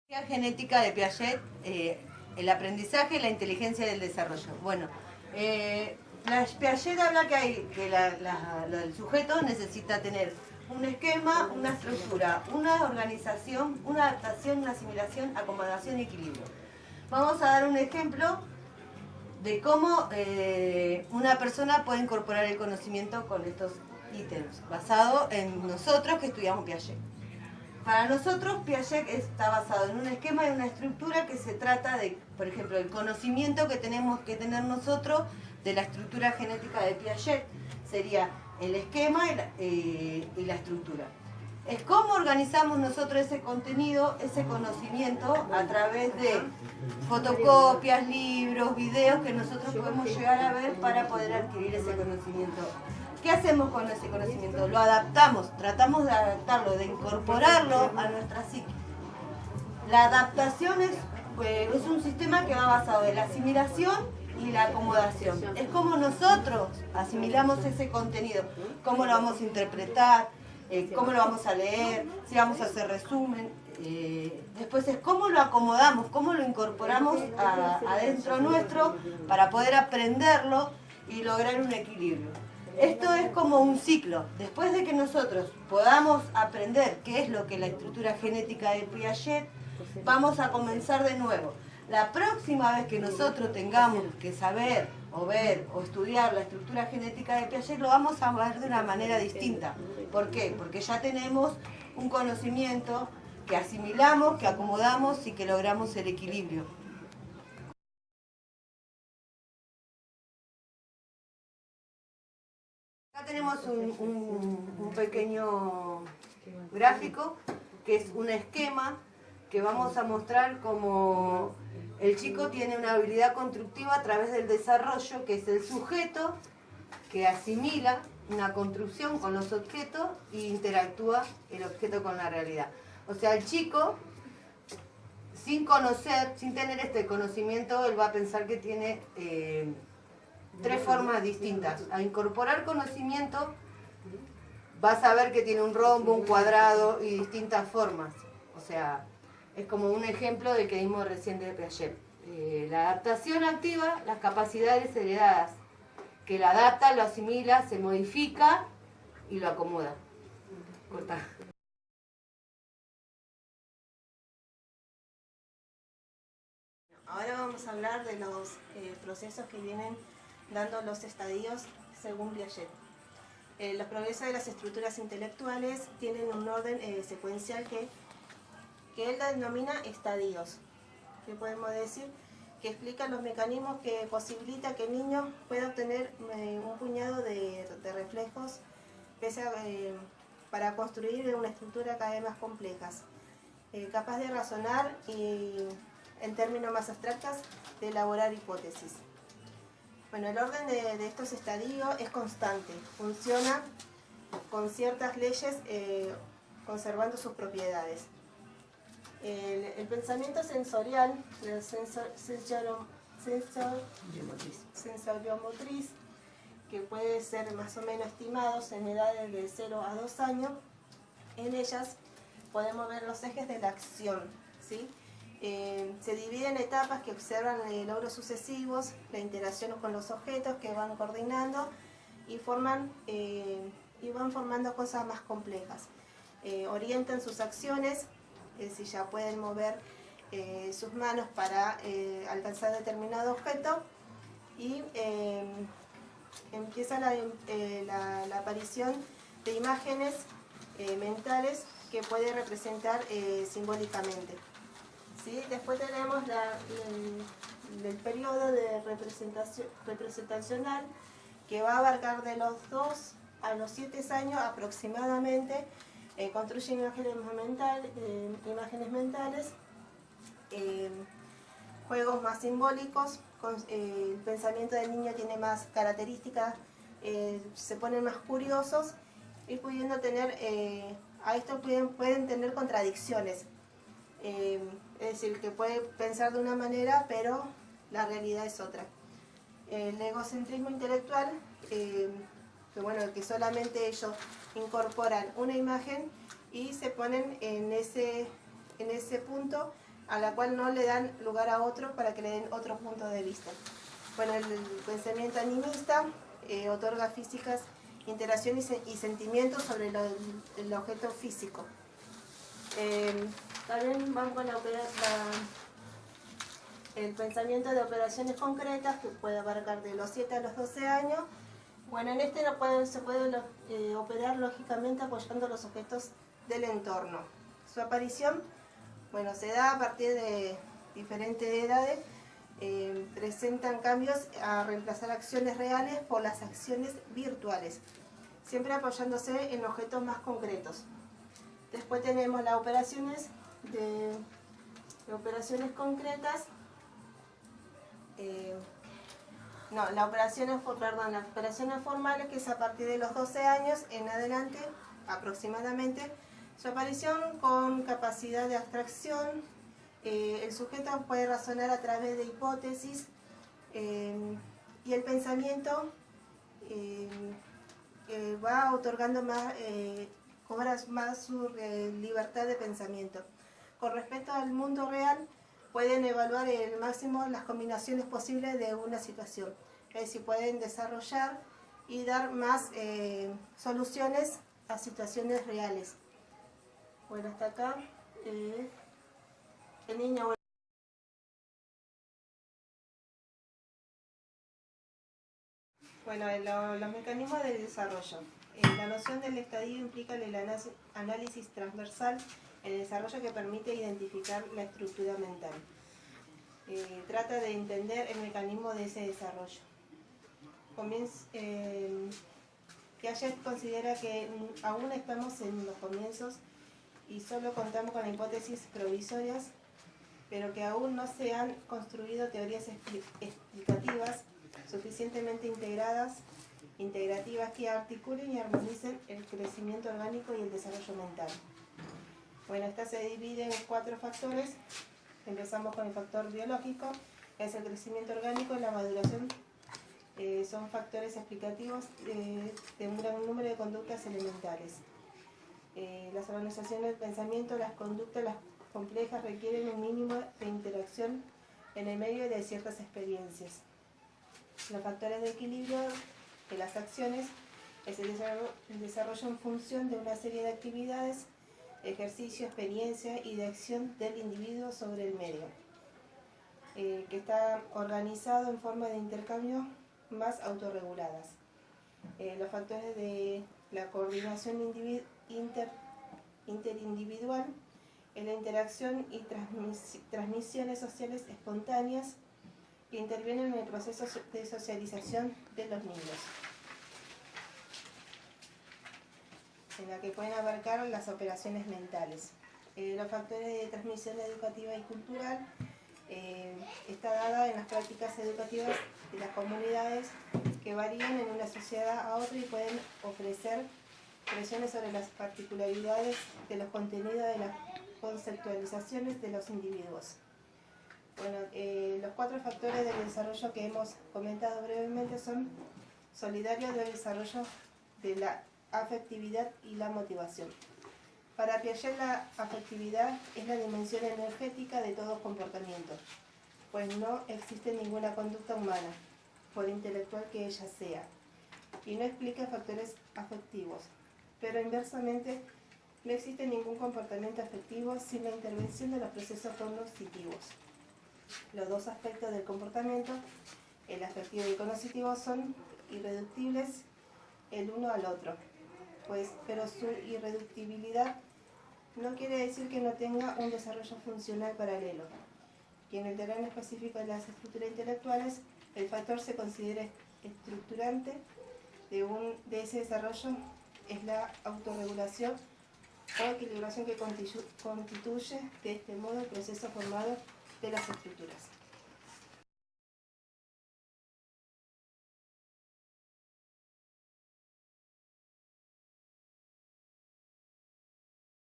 La genética de Piaget, el aprendizaje y la inteligencia del desarrollo. Bueno, Piaget habla que el sujeto necesita tener un esquema, una estructura, una organización, una adaptación, una asimilación, acomodación y equilibrio. Vamos a dar un ejemplo de cómo una persona puede incorporar el conocimiento con estos ítems, basado en nosotros que estudiamos Piaget. Para nosotros, Piaget está basado en un esquema y una estructura que se trata de, por ejemplo, el conocimiento que tenemos que tener nosotros de la estructura genética de Piaget. Sería el esquema y la estructura. Es cómo organizamos nosotros ese contenido, ese conocimiento, a través de fotocopias, libros, videos que nosotros podemos llegar a ver para poder adquirir ese conocimiento. ¿Qué hacemos con ese conocimiento? Lo adaptamos, tratamos de adaptarlo, de incorporarlo a nuestra psique. La adaptación es un sistema que va basado en la asimilación y la acomodación. Es como nosotros asimilamos ese contenido, cómo lo vamos a interpretar, cómo lo vamos a leer, si vamos a hacer resumen. Después es cómo lo acomodamos, cómo lo incorporamos adentro nuestro para poder aprenderlo y lograr un equilibrio. Esto es como un ciclo. Después de que nosotros podamos aprender qué es lo que es la estructura genética de Piaget, vamos a comenzar de nuevo. La próxima vez que nosotros tengamos que saber o ver o estudiar la estructura genética de Piaget, lo vamos a ver de una manera distinta. ¿Por qué? Porque ya tenemos un conocimiento que asimilamos, que acomodamos y que logramos el equilibrio. Acá tenemos un pequeño gráfico que es un esquema que vamos a mostrar cómo el chico tiene una habilidad constructiva a través del desarrollo, que es el sujeto que asimila una construcción con los objetos e interactúa el objeto con la realidad. O sea, el chico, sin conocer, sin tener este conocimiento, él va a pensar que tiene tres formas distintas. A incorporar conocimiento, vas a ver que tiene un rombo, un cuadrado y distintas formas. O sea, es como un ejemplo del que vimos recién de Piaget. La adaptación activa las capacidades heredadas, que la adapta, lo asimila, se modifica y lo acomoda. Corta. Ahora vamos a hablar de los procesos que vienen dando los estadios según Piaget. Los progresos de las estructuras intelectuales tienen un orden secuencial que él denomina estadios. ¿Qué podemos decir? Que explica los mecanismos que posibilita que el niño pueda obtener un puñado de reflejos para construir una estructura cada vez más complejas, capaz de razonar y, en términos más abstractos, de elaborar hipótesis. Bueno, el orden de estos estadios es constante, funciona con ciertas leyes conservando sus propiedades. El pensamiento sensorial, el sensoriomotriz, que puede ser más o menos estimados en edades de 0 a 2 años, en ellas podemos ver los ejes de la acción, ¿sí? Se divide en etapas que observan logros sucesivos, la interacción con los objetos que van coordinando y van formando cosas más complejas. Orientan sus acciones, es decir, ya pueden mover sus manos para alcanzar determinado objeto y empieza la aparición de imágenes mentales que puede representar simbólicamente. ¿Sí? Después tenemos el periodo de representacional, que va a abarcar de los 2 a los 7 años aproximadamente. Construye imágenes mentales, juegos más simbólicos, el pensamiento del niño tiene más características, se ponen más curiosos y pudiendo tener, a esto pueden tener contradicciones. Es decir, que puede pensar de una manera, pero la realidad es otra. El egocentrismo intelectual, que solamente ellos incorporan una imagen y se ponen en ese punto a la cual no le dan lugar a otro para que le den otro punto de vista. Bueno, el pensamiento animista otorga físicas, interacciones y sentimientos sobre el objeto físico. También vamos a operar el pensamiento de operaciones concretas, que puede abarcar de los 7 a los 12 años. Bueno, en este se puede operar lógicamente apoyando los objetos del entorno. Su aparición, bueno, se da a partir de diferentes edades. Presentan cambios a reemplazar acciones reales por las acciones virtuales, siempre apoyándose en objetos más concretos. Después tenemos las operaciones concretas. Las operaciones formales, que es a partir de los 12 años en adelante aproximadamente. Su aparición con capacidad de abstracción. El sujeto puede razonar a través de hipótesis y el pensamiento va otorgando cobra más su libertad de pensamiento. Con respecto al mundo real, pueden evaluar el máximo las combinaciones posibles de una situación. Es decir, pueden desarrollar y dar más soluciones a situaciones reales. Bueno, hasta acá. El niño. Bueno, los mecanismos de desarrollo. La noción del estadio implica el análisis transversal, el desarrollo que permite identificar la estructura mental. Trata de entender el mecanismo de ese desarrollo. Piaget considera que aún estamos en los comienzos y solo contamos con hipótesis provisorias, pero que aún no se han construido teorías explicativas suficientemente integrativas que articulen y armonicen el crecimiento orgánico y el desarrollo mental. Bueno, esta se divide en 4 factores. Empezamos con el factor biológico, que es el crecimiento orgánico y la maduración. Son factores explicativos de un gran número de conductas elementales. Las organizaciones del pensamiento, las conductas complejas requieren un mínimo de interacción en el medio de ciertas experiencias. Los factores de equilibrio de las acciones es el desarrollo en función de una serie de actividades, ejercicio, experiencia y de acción del individuo sobre el medio, que está organizado en forma de intercambio más autorreguladas. Los factores de la coordinación interindividual es la interacción y transmisiones sociales espontáneas que intervienen en el proceso de socialización de los niños, en la que pueden abarcar las operaciones mentales. Los factores de transmisión educativa y cultural está dada en las prácticas educativas de las comunidades que varían en una sociedad a otra y pueden ofrecer presiones sobre las particularidades de los contenidos de las conceptualizaciones de los individuos. Bueno, los 4 factores del desarrollo que hemos comentado brevemente son solidarios del desarrollo de la afectividad y la motivación. Para Piaget, la afectividad es la dimensión energética de todo comportamiento, pues no existe ninguna conducta humana, por intelectual que ella sea, y no explica factores afectivos. Pero inversamente, no existe ningún comportamiento afectivo sin la intervención de los procesos cognitivos. Los 2 aspectos del comportamiento, el afectivo y el cognitivo, son irreductibles el uno al otro, pero su irreductibilidad no quiere decir que no tenga un desarrollo funcional paralelo. Y en el terreno específico de las estructuras intelectuales, el factor se considera estructurante de ese desarrollo es la autorregulación o equilibración que constituye de este modo el proceso formado de las estructuras.